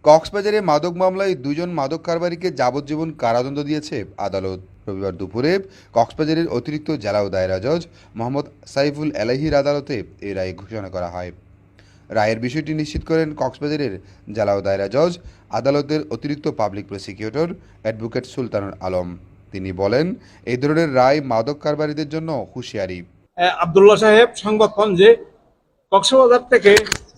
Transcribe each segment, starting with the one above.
কক্সবাজারে মাদক মামলায় দুজন মাদক কারবারিকে যাবজ্জীবন কারাদণ্ড দিয়েছে আদালত। রবিবার দুপুরে কক্সবাজারের অতিরিক্ত জেলা ও দায়রা জজ মোহাম্মদ সাইফুল এলাহির আদালতে এই রায় ঘোষণা করা হয়। রায়ের বিষয়টি নিশ্চিত করেন কক্সবাজারের জেলা ও দায়রা জজ আদালতের অতিরিক্ত পাবলিক প্রসিকিউটর অ্যাডভোকেট সুলতানুল আলম। তিনি বলেন, এই ধরনের রায় মাদক কারবারিদের জন্য হুঁশিয়ারি। আব্দুল্লাহ সাহেব সংবাদ পান যে কক্সবাজার থেকে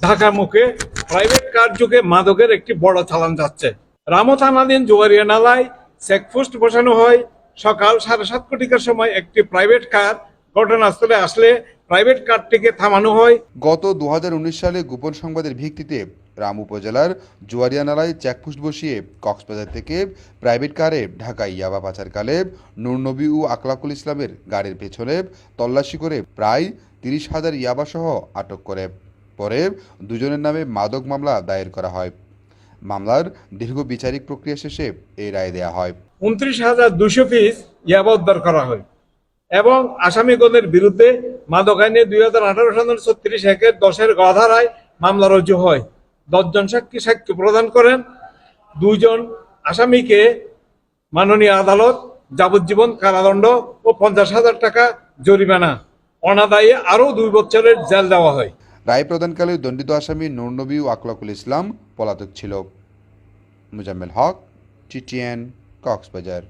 ঢাকার মুখে প্রাইভেট কার যুগে মাদকের একটি বড় চালান যাচ্ছে। রামো থানাধীন জোয়ারিয়া নালায় চেকপোস্ট বসানো হয়। সকাল 7:30 কোটিকার সময় একটি প্রাইভেট কার ঘটনাস্থলে আসলে প্রাইভেট কারটিকে থামানো হয়। গত 2019 সালে গোপন সংবাদের ভিত্তিতে রাম উপজেলার জোয়ারিয়া নালায় চেকপোস্ট বসিয়ে কক্সবাজার থেকে প্রাইভেট কারে ঢাকায় ইয়াবা পাচারকালে নূরনবী ও আকলাকুল ইসলামের গাড়ির পেছনে তল্লাশি করে প্রায় 30,000 ইয়াবাসহ আটক করে। পরে দুজনের নামে মাদক মামলা দায়ের করা হয়। মামলার দীর্ঘ বিচারিক প্রক্রিয়া শেষে এই রায় দেয়া হয়। 29,200 পিস ইয়াবা উদ্ধার করা হয় এবং আসামিগণের বিরুদ্ধে মাদক আইনে 2018 সনের 36 10 গ ধারায় মামলা রুজু হয়। 10 জন সাক্ষ্য প্রদান করেন। 2 জন আসামিকে মাননীয় আদালত যাবজ্জীবন কারাদণ্ড ও 50,000 টাকা জরিমানা, অনাদায়ে আরও 2 বছরের জেল দেওয়া হয়। রায় প্রদানকালে দণ্ডিত আসামি নূরনবী ও আকলাকুল ইসলাম পলাতক ছিল। মুজাম্মেল হক, টিটিএন, কক্সবাজার।